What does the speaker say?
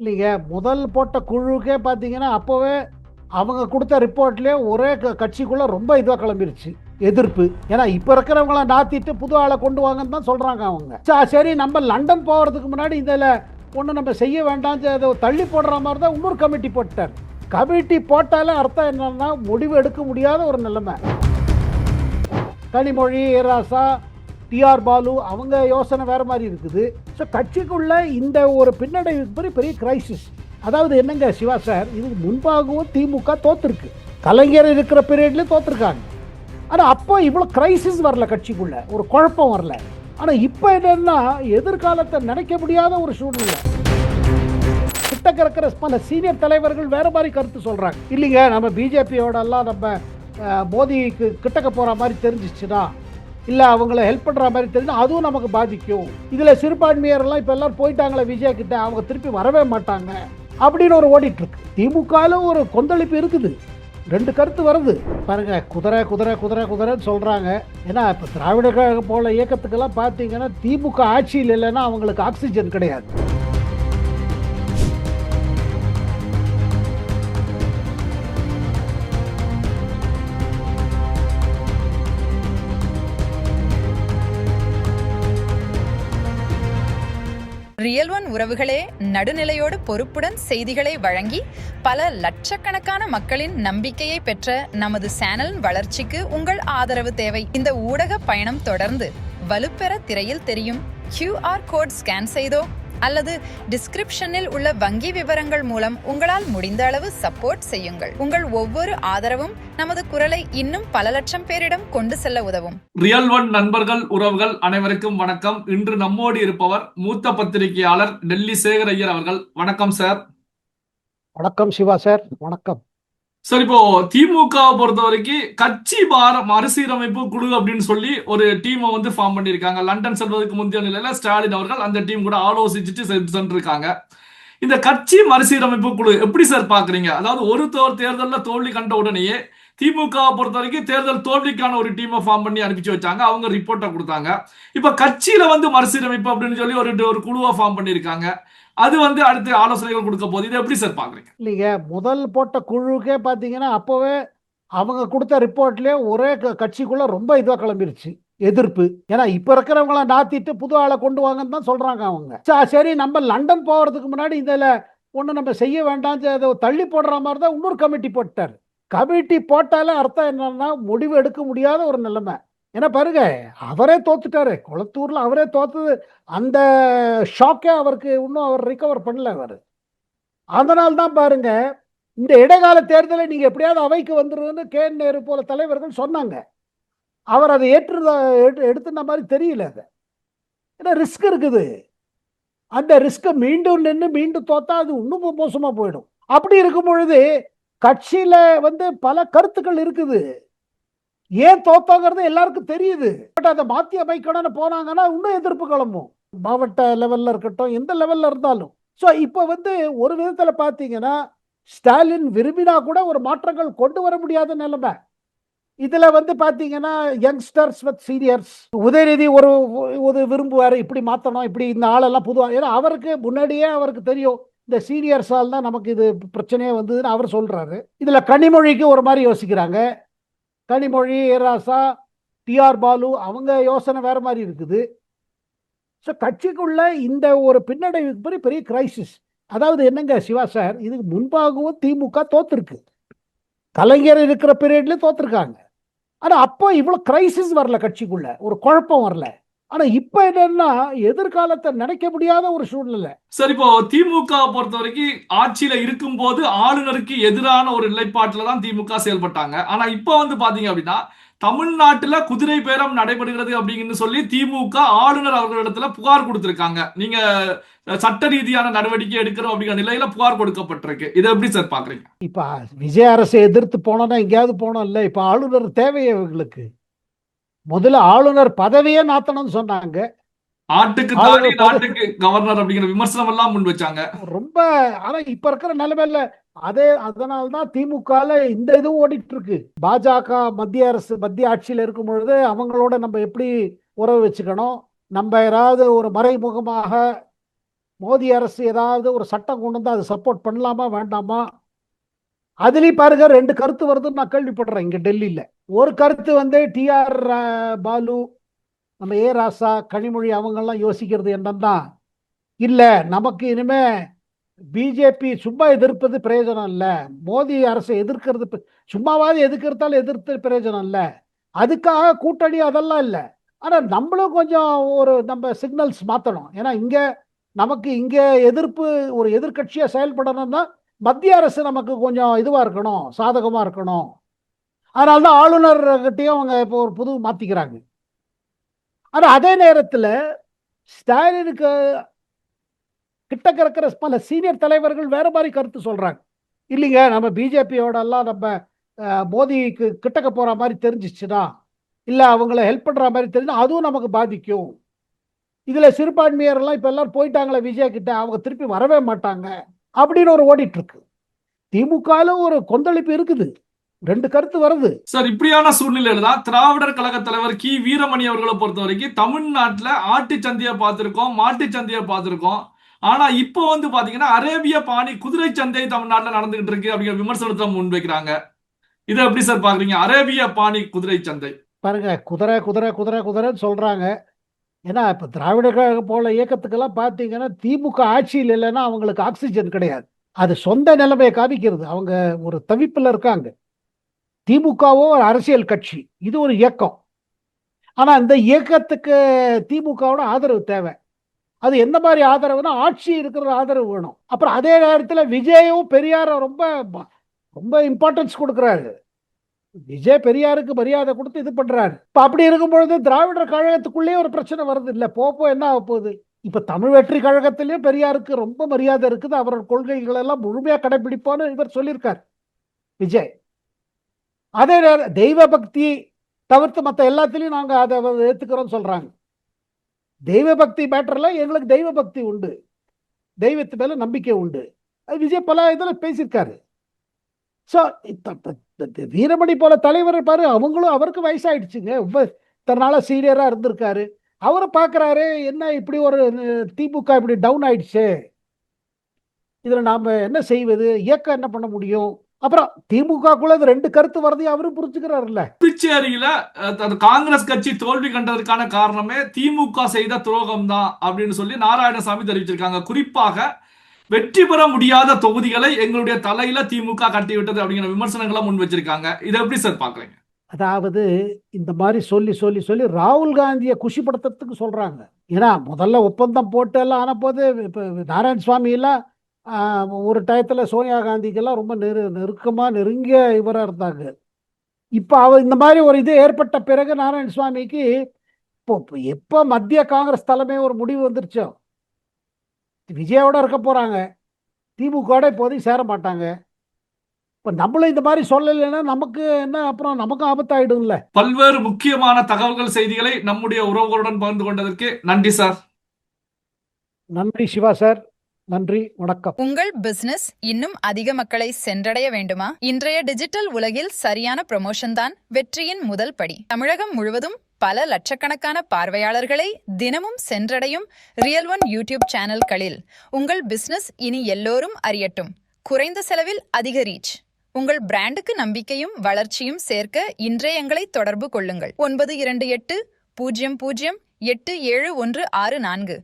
இல்லைங்க. முதல் போட்ட குழுக்கே பார்த்தீங்கன்னா, அப்போவே அவங்க குடுத்த ரிப்போர்ட்லயே ஒரே கட்சிக்குள்ள ரொம்ப இதுவா கிளம்பிருச்சு. எதிர்ப்பு. ஏன்னா இப்ப இருக்கிறவங்கள நாத்திட்டு புது ஆள கொண்டு வாங்கன்னு தான் சொல்றாங்க அவங்க. சரி நம்ம லண்டன் போறதுக்கு முன்னாடி இதுல ஒண்ணும் நம்ம செய்ய வேண்டாம் அதை தள்ளி போடுற மாதிரி தான் இன்னொரு கமிட்டி போட்டார். கமிட்டி போட்டாலே அர்த்தம் என்னன்னா முடிவு எடுக்க முடியாத ஒரு நிலைமை. கனிமொழி, ஏராசா, டிஆர் பாலு அவங்க யோசனை வேற மாதிரி இருக்குது. ஸோ கட்சிக்குள்ள இந்த ஒரு பின்னடைவுக்கு பெரிய கிரைசிஸ். அதாவது என்னங்க சிவா சார், இதுக்கு முன்பாகவும் திமுக தோத்துருக்கு, கலைஞர் இருக்கிற பீரியட்லயும் தோத்துருக்காங்க. ஆனால் அப்போ இவ்வளோ கிரைசிஸ் வரல, கட்சிக்குள்ள ஒரு குழப்பம் வரல. ஆனால் இப்போ என்னன்னா எதிர்காலத்தை நினைக்க முடியாத ஒரு சூழ்நிலை. கிட்டக்க இருக்கிற பல சீனியர் தலைவர்கள் வேற மாதிரி கருத்து சொல்றாங்க. இல்லைங்க, நம்ம பிஜேபியோட எல்லாம் நம்ம மோதிக்கு கிட்டக்க போற மாதிரி தெரிஞ்சிச்சுன்னா, இல்லை அவங்கள ஹெல்ப் பண்ணுற மாதிரி தெரிஞ்சு அதுவும் நமக்கு பாதிக்கும். இதில் சிறுபான்மையரெல்லாம் இப்போ எல்லாரும் போயிட்டாங்களே விஜய் கிட்ட, அவங்க திருப்பி வரவே மாட்டாங்க அப்படின்னு ஒரு ஓடிட்டு இருக்கு. திமுகவில் ஒரு கொந்தளிப்பு இருக்குது, ரெண்டு கருத்து வருது பாருங்க. குதிரை குதிரை குதிரை குதிரைன்னு சொல்கிறாங்க. ஏன்னா இப்போ திராவிட கழகம் போல இயக்கத்துக்கெல்லாம் பார்த்தீங்கன்னா திமுக ஆட்சியில் இல்லைன்னா அவங்களுக்கு ஆக்சிஜன் கிடையாது. ரியல் ஒன் உறவுகளே, நடுநிலையோடு பொறுப்புடன் செய்திகளை வழங்கி பல லட்சக்கணக்கான மக்களின் நம்பிக்கையை பெற்ற நமது சேனல் வளர்ச்சிக்கு உங்கள் ஆதரவு தேவை. இந்த ஊடக பயணம் தொடர்ந்து வலுப்பெற திரையில் தெரியும் QR கோட் ஸ்கேன் செய்தோ அல்லது டிஸ்கிரிப்ஷனில் உள்ள வங்கி விவரங்கள் மூலம் உங்களால் முடிந்த அளவு சப்போர்ட் செய்யுங்கள். உங்கள் ஒவ்வொரு ஆதரவும் நமது குரலை இன்னும் பல லட்சம் பேரிடம் கொண்டு செல்ல உதவும். ரியல் ஒன் நண்பர்கள், உறவுகள் அனைவருக்கும் வணக்கம். இன்று நம்மோடு இருப்பவர் மூத்த பத்திரிகையாளர் டெல்லி சேகர் ஐயர் அவர்கள். வணக்கம் சார். வணக்கம் சிவா சார். வணக்கம் சார். இப்போ திமுக பொறுத்த வரைக்கும் கட்சி மறுசீரமைப்பு குழு அப்படின்னு சொல்லி ஒரு டீமை வந்து ஃபார்ம் பண்ணியிருக்காங்க. லண்டன் செல்வதற்கு முந்தைய நிலையில ஸ்டாலின் அவர்கள் அந்த டீம் கூட ஆலோசிச்சுட்டு சென்றிருக்காங்க. இந்த கட்சி மறுசீரமைப்பு குழு எப்படி சார் பாக்குறீங்க? அதாவது ஒரு தேர்தலில் தோல்வி கண்ட உடனேயே திமுக பொறுத்த வரைக்கும் தேர்தல் தோல்விக்கான ஒரு டீமை ஃபார்ம் பண்ணி அனுப்பிச்சு வச்சாங்க. அவங்க ரிப்போர்ட்டை கொடுத்தாங்க. இப்ப கட்சியில வந்து மறுசீரமைப்பு அப்படின்னு சொல்லி ஒரு குழுவை ஃபார்ம் பண்ணியிருக்காங்க. அது வந்து அடுத்து ஆலோசனைகள் கொடுக்க போது. இதை எப்படி சார் பாக்குறீங்க? இல்லைங்க, முதல் போட்ட குழுக்கே பார்த்தீங்கன்னா அப்போவே அவங்க கொடுத்த ரிப்போர்ட்லயே ஒரே கட்சிக்குள்ள ரொம்ப இதுவா கிளம்பிருச்சு, எதிர்ப்பு. ஏன்னா இப்ப இருக்கிறவங்கள நாத்திட்டு புது ஆளை கொண்டு வாங்கன்னு தான் சொல்றாங்க அவங்க. சரி நம்ம லண்டன் போறதுக்கு முன்னாடி இதுல ஒண்ணு நம்ம செய்ய வேண்டாம் அதை தள்ளி போடுற மாதிரி தான் இன்னொரு கமிட்டி போட்டார். கமிட்டி போட்டாலே அர்த்தம் என்னன்னா முடிவு எடுக்க முடியாத ஒரு நிலைமை. ஏன்னா பாருங்க, அவரே தோத்துட்டாரு, கொளத்தூர்ல அவரே தோத்தது. அந்த ஷாக்கே அவருக்கு இன்னும் அவர் ரிகவர் பண்ணல அவர். அதனால்தான் பாருங்க, இந்த இடைக்கால தேர்தலை நீங்க எப்படியாவது அவைக்கு வந்துருன்னு நேரு போல தலைவர்கள் சொன்னாங்க. அவர் அதை எடுத்துன மாதிரி தெரியல. அது ஏன்னா ரிஸ்க் இருக்குது. அந்த ரிஸ்க் மீண்டும் நின்று மீண்டும் தோத்தா அது இன்னும் மோசமா போயிடும். அப்படி இருக்கும் பொழுது கட்சியில வந்து பல கருத்துக்கள் இருக்குது. ஏன் தோத்தோங்கிறது எல்லாருக்கும் தெரியுது. பட் அதை மாத்தி அமைக்கணும்னு போனாங்கன்னா இன்னும் எதிர்ப்பு கிளம்பும், மாவட்ட லெவல்ல இருக்கட்டும், எந்த லெவல்ல இருந்தாலும். ஸோ இப்போ வந்து ஒரு விதத்துல பாத்தீங்கன்னா ஸ்டாலின் விரும்பினா கூட ஒரு மாற்றங்கள் கொண்டு வர முடியாத நிலைமை. இதுல வந்து பாத்தீங்கன்னா யங்ஸ்டர்ஸ் வித் சீனியர்ஸ், உதயநிதி ஒரு விரும்புவாரு இப்படி மாத்தணும், இப்படி இந்த ஆளெல்லாம் புதுவா. ஏன்னா அவருக்கு முன்னாடியே அவருக்கு தெரியும் இந்த சீனியர்ஸால் தான் நமக்கு இது பிரச்சனையே வந்ததுன்னு அவர் சொல்றாரு. இதுல கனிமொழிக்கு ஒரு மாதிரி யோசிக்கிறாங்க. கனிமொழி, ஏராசா, டிஆர் பாலு அவங்க யோசனை வேற மாதிரி இருக்குது. ஸோ கட்சிக்குள்ள இந்த ஒரு பின்னடைவுக்கு பெரிய கிரைசிஸ். அதாவது என்னங்க சிவா சார், இதுக்கு முன்பாகவும் திமுக தோத்துருக்கு, கலைஞர் இருக்கிற பீரியட்லயும் தோத்துருக்காங்க. ஆனா அப்போ இவ்வளவு கிரைசிஸ் வரல, கட்சிக்குள்ள ஒரு குழப்பம் வரல. ஆனா இப்ப என்னன்னா எதிர்காலத்தை நினைக்க முடியாத ஒரு சூழ்நிலை. சார், இப்போ திமுக பொறுத்த வரைக்கும் ஆட்சியில இருக்கும் போது ஆளுநருக்கு எதிரான ஒரு நிலைப்பாட்டுல தான் திமுக செயல்பட்டாங்க. ஆனா இப்ப வந்து பாத்தீங்க அப்படின்னா தமிழ்நாட்டுல குதிரை பேரம் நடைபெறுகிறது அப்படின்னு சொல்லி திமுக ஆளுநர் அவர்களிடத்துல புகார் கொடுத்திருக்காங்க. நீங்க சட்ட ரீதியான நடவடிக்கை எடுக்கிறோம் அப்படிங்கிற நிலையில புகார் கொடுக்கப்பட்டிருக்கு. இதை எப்படி சார் பாக்குறீங்க? இப்ப விஜய் அரசை எதிர்த்து போனோம்னா எங்கேயாவது போனோம் இல்ல. இப்ப ஆளுநர் தேவையே இவங்களுக்கு. முதல்ல ஆளுநர் பதவியே நாத்தணும்னு சொன்னாங்க. ஆட்டுக்கு தாடி நாட்டுக்கு கவர்னர் அப்படிங்கிற விமர்சனம் எல்லாம் முன் வச்சாங்க ரொம்ப. ஆனா இப்ப இருக்கிற நிலைமையில அதனால்தான் திமுக இந்த இதுவும் ஓடிட்டு இருக்கு. பாஜக மத்திய அரசு, மத்திய ஆட்சியில் இருக்கும் பொழுது அவங்களோட நம்ம எப்படி உறவு வச்சுக்கணும், நம்ம யாராவது ஒரு மறைமுகமாக மோடி அரசு ஏதாவது ஒரு சட்டம் கொண்டு வந்து அது சப்போர்ட் பண்ணலாமா வேண்டாமா? அதுலேயும் பாருங்க 2 கருத்து வருதுன்னு நான் கேள்விப்படுறேன் இங்கே டெல்லியில். ஒரு கருத்து வந்து டிஆர் பாலு, நம்ம ஏ ராசா, கனிமொழி அவங்கெல்லாம் யோசிக்கிறது என்னன்னா, இல்லை நமக்கு இனிமே பிஜேபி சும்மா எதிர்ப்பது பிரயோஜனம் இல்லை, மோடி அரசை எதிர்க்கிறது சும்மாவாது எதிர்க்கிறதால எதிர்த்து பிரயோஜனம் இல்லை, அதுக்காக கூட்டணி அதெல்லாம் இல்லை. ஆனால் நம்மளும் கொஞ்சம் ஒரு நம்ம சிக்னல்ஸ் மாற்றணும். ஏன்னா இங்கே நமக்கு இங்கே எதிர்ப்பு ஒரு எதிர்கட்சியாக செயல்படணும்னா மத்திய அரசு நமக்கு கொஞ்சம் இதுவாக இருக்கணும், சாதகமாக இருக்கணும். அதனால தான் ஆளுநர்கிட்டையும் அவங்க இப்போ ஒரு புது மாற்றிக்கிறாங்க. ஆனால் அதே நேரத்தில் ஸ்டாலினுக்கு கிட்டக்க இருக்கிற பல சீனியர் தலைவர்கள் வேற மாதிரி கருத்து சொல்றாங்க. இல்லைங்க நம்ம பிஜேபியோட எல்லாம் நம்ம மோடிக்கு கிட்டக்க போற மாதிரி தெரிஞ்சிச்சுன்னா, இல்லை அவங்கள ஹெல்ப் பண்ற மாதிரி தெரிஞ்சா அதுவும் நமக்கு பாதிக்கும். இதுல சிறுபான்மையரெல்லாம் இப்ப எல்லாரும் போயிட்டாங்களே விஜய் கிட்ட, அவங்க திருப்பி வரவே மாட்டாங்க அப்படின்னு ஒரு ஓடிட்டு இருக்கு. திமுகல ஒரு கொந்தளிப்பு இருக்குது, 2 கருத்து வருது. சார், இப்படியான சூழ்நிலையில தான் திராவிடர் கழக தலைவர் கி வீரமணி அவர்களை பொறுத்த வரைக்கும் தமிழ்நாட்டுல ஆட்டு சந்தையை பார்த்திருக்கோம், மாட்டு சந்தையை பார்த்திருக்கோம். ஆனா இப்போ வந்து பாத்தீங்கன்னா அரேபிய பாணி குதிரை சந்தை தமிழ்நாட்டுல நடந்துகிட்டு இருக்கு அப்படிங்கிற விமர்சனத்தை முன்வைக்கிறாங்க. இதை எப்படி சார் பாக்குறீங்க? அரேபிய பாணி குதிரை சந்தை பாருங்க, குதிரை குதிரை குதிரை குதிரைன்னு சொல்றாங்க. ஏன்னா இப்போ திராவிட கழகம் போல இயக்கத்துக்கெல்லாம் பார்த்தீங்கன்னா திமுக ஆட்சியில் இல்லைன்னா அவங்களுக்கு ஆக்சிஜன் கிடையாது. அது சொந்த நிலைமையை காமிக்கிறது. அவங்க ஒரு தவிப்பில் இருக்காங்க. திமுகவோ ஒரு அரசியல் கட்சி, இது ஒரு இயக்கம். ஆனால் இந்த இயக்கத்துக்கு திமுகவோட ஆதரவு தேவை. அது எந்த மாதிரி ஆதரவுனா ஆட்சி இருக்கிற ஆதரவு வேணும். அப்புறம் அதே நேரத்தில் விஜயும் பெரியார ரொம்ப ரொம்ப இம்பார்ட்டன்ஸ் கொடுக்குறாரு. விஜய் பெரியாருக்கு மரியாதை கொடுத்து இது பண்றாரு. இப்ப அப்படி இருக்கும்பொழுது திராவிடர் கழகத்துக்குள்ளேயே ஒரு பிரச்சனை வருது இல்ல, போப்போ என்ன ஆக போகுது? இப்ப தமிழ் வெற்றி கழகத்திலயும் பெரியாருக்கு ரொம்ப மரியாதை இருக்குது, அவரோட கொள்கைகள் எல்லாம் முழுமையா கடைபிடிப்போன்னு இவர் சொல்லியிருக்கார் விஜய். அதே நேரம் தெய்வ பக்தி தவிர்த்து மற்ற எல்லாத்திலையும் நாங்க அதை ஏத்துக்கிறோம் சொல்றாங்க. தெய்வ பக்தி மேட்டர்ல எங்களுக்கு தெய்வ பக்தி உண்டு, தெய்வத்து மேல நம்பிக்கை உண்டு, அது விஜய் பல இதுல பேசியிருக்காரு. ஸோ வீரமணி போல தலைவர் பாரு, அவங்களும் அவருக்கு வயசாயிடுச்சுங்க, இத்தனை நாளா சீனியரா இருந்திருக்காரு. அவரை பார்க்குறாரு, என்ன இப்படி ஒரு திமுக இப்படி டவுன் ஆயிடுச்சு, இதில் நாம் என்ன செய்வது, இயக்கம் என்ன பண்ண முடியும்? அப்புறம் திமுகக்குள்ள 2 கருத்து வரதையும் அவரும் புரிஞ்சுக்கிறாருல்ல. புதுச்சேரியில காங்கிரஸ் கட்சி தோல்வி கண்டதற்கான காரணமே திமுக செய்த துரோகம் தான் அப்படின்னு சொல்லி நாராயணசாமி தெரிவிச்சிருக்காங்க. குறிப்பாக வெற்றி பெற முடியாத தொகுதிகளை எங்களுடைய தலையில திமுக கட்டி விட்டது அப்படிங்கிற விமர்சனங்களை முன் வச்சிருக்காங்க. இதை எப்படி சார் பாக்குறீங்க? அதாவது இந்த மாதிரி சொல்லி சொல்லி சொல்லி ராகுல் காந்தியை குஷிப்படுத்துறதுக்கு சொல்றாங்க. ஏன்னா முதல்ல ஒப்பந்தம் போட்டு எல்லாம் ஆன போது இப்போ நாராயணசுவாமி எல்லாம் ஒரு டயத்துல சோனியா காந்திக்கெல்லாம் ரொம்ப நெருக்கமா நெருங்கிய இவராக இருந்தாங்க. இப்போ இந்த மாதிரி ஒரு இது ஏற்பட்ட பிறகு நாராயணசுவாமிக்கு இப்போ எப்போ மத்திய காங்கிரஸ் தலைமை ஒரு முடிவு வந்துருச்சோ, விஜயோட இருக்க போறாங்க, திமுகவோட இப்போதைக்கு சேர மாட்டாங்க. இப்போ நம்மளும் இந்த மாதிரி சொல்லலைன்னா நமக்கு என்ன, அப்புறம் நமக்கும் ஆபத்தாயிடும்ல. பல்வேறு முக்கியமான தகவல்கள் செய்திகளை நம்முடைய உறவுகளுடன் பகிர்ந்து கொண்டதற்கு நன்றி சார். நன்றி சிவா சார், நன்றி, வணக்கம். உங்கள் பிசினஸ் இன்னும் அதிக மக்களை சென்றடைய வேண்டுமா? இன்றைய டிஜிட்டல் உலகில் சரியான ப்ரமோஷன் தான் வெற்றியின் முதல் படி. தமிழகம் முழுவதும் பல லட்சக்கணக்கான பார்வையாளர்களை தினமும் சென்றடையும் ரியல் ஒன் யூடியூப் சேனல்களில் உங்கள் பிசினஸ் இனி எல்லோரும் அறியட்டும். குறைந்த செலவில் அதிக ரீச். உங்கள் பிராண்டுக்கு நம்பிக்கையும் வளர்ச்சியும் சேர்க்க இன்றே எங்களை தொடர்பு கொள்ளுங்கள். 9280087164.